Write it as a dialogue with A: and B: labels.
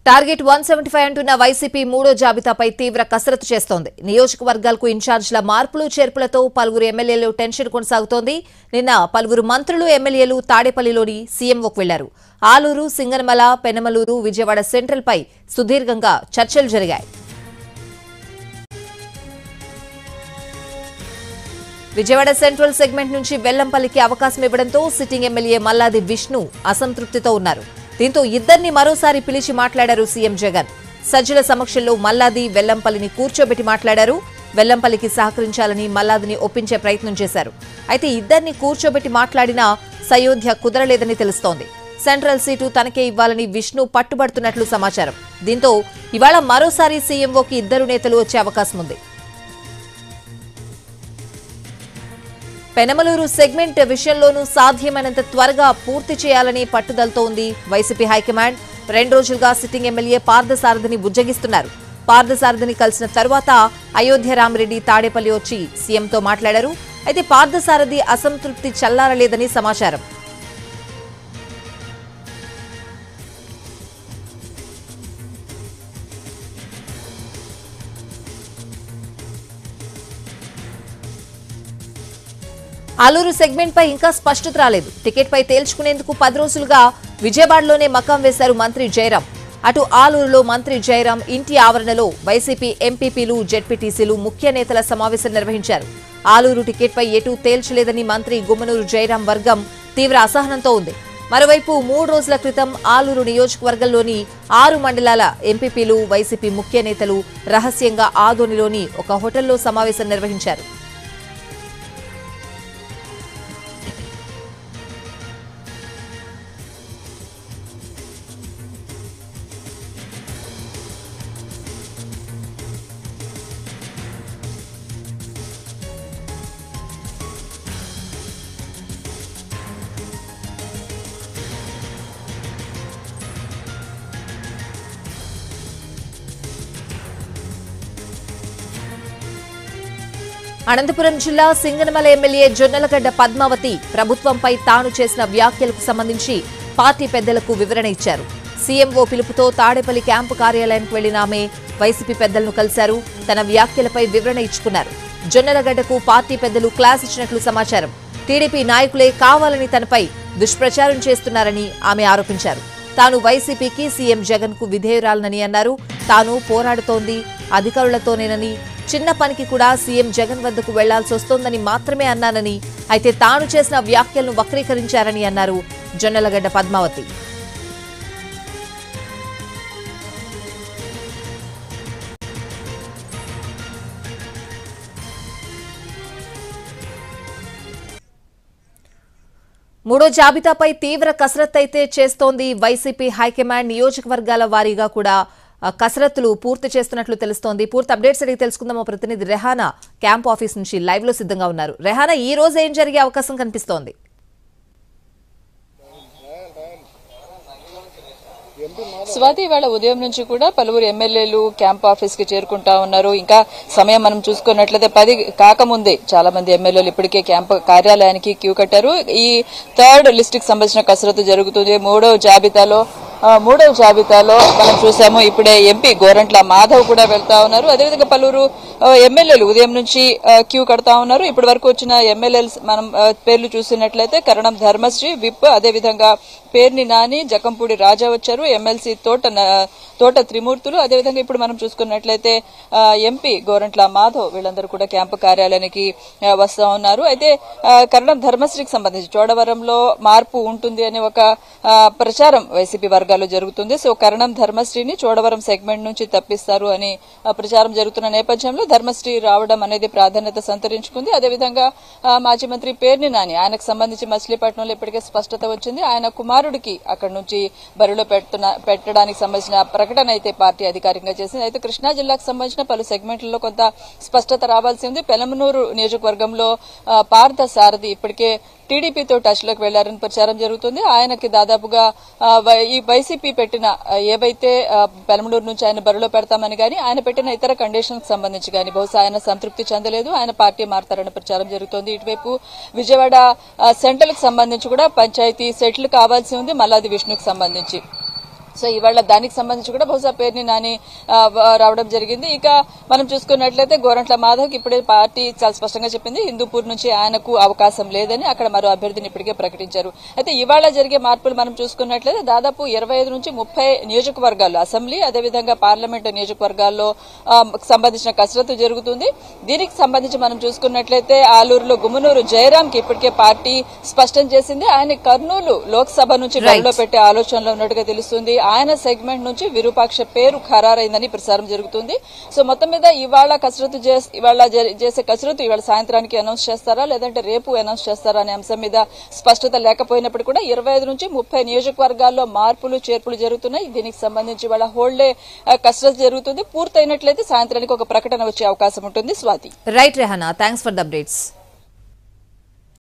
A: Target 175 అంటున్న YCP మూడో జాబితాపై తీవ్ర కసరత్తు చేస్తోంది. నియోజకవర్గాలకు ఇన్ఛార్జ్ల మార్పులు చేర్పులతో పలువురు ఎమ్మెల్యేలు టెన్షన్ కొనసాగుతోంది. నిన్న పలువురు మంత్రులు ఎమ్మెల్యేలు తాడేపల్లిలోని సీఎంఓకు వెళ్లారు. ఆలూరు, సింగనమల, పెనమలూరు, విజయవాడ సెంట్రల్ పై సుదీర్ఘంగా చర్చలు జరిగాయి. విజయవాడ సెంట్రల్ సెగ్మెంట్ నుంచి వెల్లంపల్లికి అవకాశం ఇవ్వడంతో సిట్టింగ్ ఎమ్మెల్యే మల్లాది విష్ణు అసంతృప్తితో ఉన్నారు. దీంతో ఇద్దరిని మరోసారి పిలిచి మాట్లాడారు సీఎం జగన్. సజ్జల సమక్షంలో మల్లాది, వెల్లంపల్లిని కూర్చోబెట్టి మాట్లాడారు. వెల్లంపల్లికి సహకరించాలని మల్లాదిని ఒప్పించే ప్రయత్నం చేశారు. అయితే ఇద్దరిని కూర్చోబెట్టి మాట్లాడినా సయోధ్య కుదరలేదని తెలుస్తోంది. సెంట్రల్ సీటు తనకే ఇవ్వాలని విష్ణు పట్టుబడుతున్నట్లు సమాచారం. దీంతో ఇవాళ మరోసారి సీఎంఓకి ఇద్దరు నేతలు వచ్చే అవకాశం ఉంది. పెనమలూరు సెగ్మెంట్ విషయంలోనూ సాధ్యమైనంత త్వరగా పూర్తి చేయాలని పట్టుదలతో ఉంది వైసీపీ హైకమాండ్. 2 రోజులుగా సిట్టింగ్ ఎమ్మెల్యే పార్థసారథిని బుజ్జగిస్తున్నారు. పార్థసారథిని కలిసిన తరువాత అయోధ్య రామిరెడ్డి తాడేపల్లి వచ్చి సీఎంతో మాట్లాడారు. అయితే పార్థసారథి అసంతృప్తి చల్లారలేదని సమాచారం. ఆలూరు సెగ్మెంట్ పై ఇంకా స్పష్టత రాలేదు. టికెట్ పై తేల్చుకునేందుకు 10 రోజులుగా విజయవాడలోనే మకాం వేశారు మంత్రి జయరాం. అటు ఆలూరులో మంత్రి జయరాం ఇంటి ఆవరణలో వైసీపీ ఎంపీపీలు, జెడ్పీటీసీలు, ముఖ్య నేతల సమావేశం నిర్వహించారు. ఆలూరు టికెట్ పై ఎటూ తేల్చలేదని మంత్రి గుమ్మనూరు జయరాం వర్గం తీవ్ర అసహనంతో ఉంది. మరోవైపు 3 రోజుల క్రితం ఆలూరు నియోజకవర్గంలోని 6 మండలాల ఎంపీపీలు, వైసీపీ ముఖ్య నేతలు రహస్యంగా ఆదోనిలోని ఒక హోటల్లో సమావేశం నిర్వహించారు. అనంతపురం జిల్లా సింగనమల ఎమ్మెల్యే జొన్నలగడ్డ పద్మావతి ప్రభుత్వంపై తాను చేసిన వ్యాఖ్యలకు సంబంధించి పార్టీ పెద్దలకు వివరణ ఇచ్చారు. సీఎంఓ పిలుపుతో తాడేపల్లి క్యాంపు కార్యాలయానికి వెళ్లిన ఆమె వైసీపీ పెద్దలను కలిశారు. తన వ్యాఖ్యలపై వివరణ ఇచ్చుకున్నారు. జొన్నలగడ్డకు పార్టీ పెద్దలు క్లాస్ ఇచ్చినట్లు సమాచారం. టీడీపీ నాయకులే కావాలని తనపై దుష్ప్రచారం చేస్తున్నారని ఆమె ఆరోపించారు. తాను వైసీపీకి, సీఎం జగన్ కు విధేయురాలనని అన్నారు. తాను పోరాడుతోంది అధికారులతోనేనని, చిన్న పనికి కూడా సీఎం జగన్ వద్దకు వెళ్లాల్సి వస్తోందని మాత్రమే అన్నానని, అయితే తాను చేసిన వ్యాఖ్యలను వక్రీకరించారని అన్నారు జొన్నలగడ్డ పద్మావతి. మూడో జాబితాపై తీవ్ర కసరత్తు అయితే చేస్తోంది వైసీపీ హైకమాండ్. నియోజకవర్గాల వారీగా కూడా కసరత్తులు పూర్తి చేస్తున్నట్లు తెలుస్తోంది. పూర్తి అప్డేట్స్ అడిగి తెలుసుకుందాం. మా ప్రతినిధి రెహానా క్యాంప్ ఆఫీస్ నుంచి లైవ్ లో సిద్ధంగా ఉన్నారు. రెహానా, ఈ రోజు ఏం జరిగే అవకాశం కనిపిస్తోంది?
B: స్వాతి, ఇవాళ ఉదయం నుంచి కూడా పలువురు ఎమ్మెల్యేలు క్యాంప్ ఆఫీస్ కి చేరుకుంటా ఉన్నారు. ఇంకా సమయం మనం చూసుకున్నట్లయితే 10 కాకముందే చాలా మంది ఎమ్మెల్యేలు ఇప్పటికే క్యాంప్ కార్యాలయానికి క్యూ కట్టారు. ఈ 3rd లిస్ట్ కి సంబంధించిన కసరత్తు జరుగుతుంది. మూడవ జాబితాలో మనం చూసాము. ఇప్పుడే ఎంపీ గోరంట్ల మాధవ్ కూడా వెళ్తా ఉన్నారు. అదేవిధంగా పలువురు ఎమ్మెల్యేలు ఉదయం నుంచి క్యూ కడతా ఉన్నారు. ఇప్పటి వరకు వచ్చిన ఎమ్మెల్యేలు మనం పేర్లు చూసినట్లయితే కరణం ధర్మశ్రీ, విప్, అదేవిధంగా పేర్ని నాని, జకంపూడి రాజా వచ్చారు. ఎమ్మెల్సీ తోట త్రిమూర్తులు, అదేవిధంగా ఇప్పుడు మనం చూసుకున్నట్లయితే ఎంపీ గోరంట్ల మాధవ్, వీళ్ళందరూ కూడా క్యాంపు కార్యాలయానికి వస్తా ఉన్నారు. అయితే కరణం ధర్మశ్రీకి సంబంధించి చోడవరంలో మార్పు ఉంటుంది అనే ఒక ప్రచారం వైసీపీ వర్గాల్లో జరుగుతుంది. సో కరణం ధర్మశ్రీని చోడవరం సెగ్మెంట్ నుంచి తప్పిస్తారు అని ప్రచారం జరుగుతున్న నేపథ్యంలో ధర్మశ్రీ రావడం అనేది ప్రాధాన్యత సంతరించుకుంది. అదేవిధంగా మాజీ మంత్రి పేర్ని నాని, ఆయనకు సంబంధించి మచిలీపట్నంలో ఇప్పటికే స్పష్టత వచ్చింది. ఆయన కుమారుడికి అక్కడి నుంచి బరిలో పెట్టడానికి సంబంధించిన ప్రకటన అయితే పార్టీ అధికారికంగా చేసింది. అయితే కృష్ణా జిల్లాకు సంబంధించిన పలు సెగ్మెంట్లలో కొంత స్పష్టత రావాల్సి ఉంది. పెనమలూరు నియోజకవర్గంలో పార్థ సారథి ఇప్పటికే టీడీపీతో టచ్ లోకి వెళ్లారని ప్రచారం జరుగుతుంది. ఆయనకి దాదాపుగా ఈ వైసీపీ పెట్టిన ఏవైతే పెనమలూరు నుంచి ఆయన బరిలో పెడతామని గానీ, ఆయన పెట్టిన ఇతర కండిషన్స్ సంబంధించి గానీ బహుశా ఆయన సంతృప్తి చెందలేదు. ఆయన పార్టీ మారతారని ప్రచారం జరుగుతోంది. ఇటువైపు విజయవాడ సెంట్రల్ కి సంబంధించి కూడా పంచాయతీ సెటిల్ కావాల్సి ఉంది. మల్లాది విష్ణుకు సంబంధించి సో ఇవాళ దానికి సంబంధించి కూడా బహుశా పేరుని నాని రావడం జరిగింది. ఇక మనం చూసుకున్నట్లయితే గోరంట్ల మాధవ్కి ఇప్పుడే పార్టీ చాలా స్పష్టంగా చెప్పింది హిందూపూర్ నుంచి ఆయనకు అవకాశం లేదని, అక్కడ మరో అభ్యర్థిని ఇప్పటికే ప్రకటించారు. అయితే ఇవాళ జరిగే మార్పులు మనం చూసుకున్నట్లయితే దాదాపు 25 నుంచి 30 నియోజకవర్గాల్లో అసెంబ్లీ అదేవిధంగా పార్లమెంటు నియోజకవర్గాల్లో సంబంధించిన కసరత్తు జరుగుతుంది. దీనికి సంబంధించి మనం చూసుకున్నట్లయితే ఆలూరులో గుమ్మనూరు జయరాంకి ఇప్పటికే పార్టీ స్పష్టం చేసింది. ఆయన కర్నూలు లోక్సభ నుంచి బరిలో పెట్టే ఆలోచనలో ఉన్నట్టుగా తెలుస్తుంది. ఆయన సెగ్మెంట్ నుంచి విరూపాక్ష పేరు ఖరారైందని ప్రచారం జరుగుతుంది. సో మొత్తం మీద ఇవాళ చేసే కసరత్తు ఇవాళ సాయంత్రానికి అనౌన్స్ చేస్తారా లేదంటే రేపు అనౌన్స్ చేస్తారా అనే అంశం మీద స్పష్టత లేకపోయినప్పుడు కూడా 25 నుంచి 30 నియోజకవర్గాల్లో మార్పులు చేర్పులు జరుగుతున్నాయి. దీనికి సంబంధించి ఇవాళ హోల్డే కసరత్తు జరుగుతుంది. పూర్తయినట్లయితే సాయంత్రానికి ఒక ప్రకటన వచ్చే అవకాశం ఉంటుంది. Swathi.
A: Right Rehana, thanks for the updates.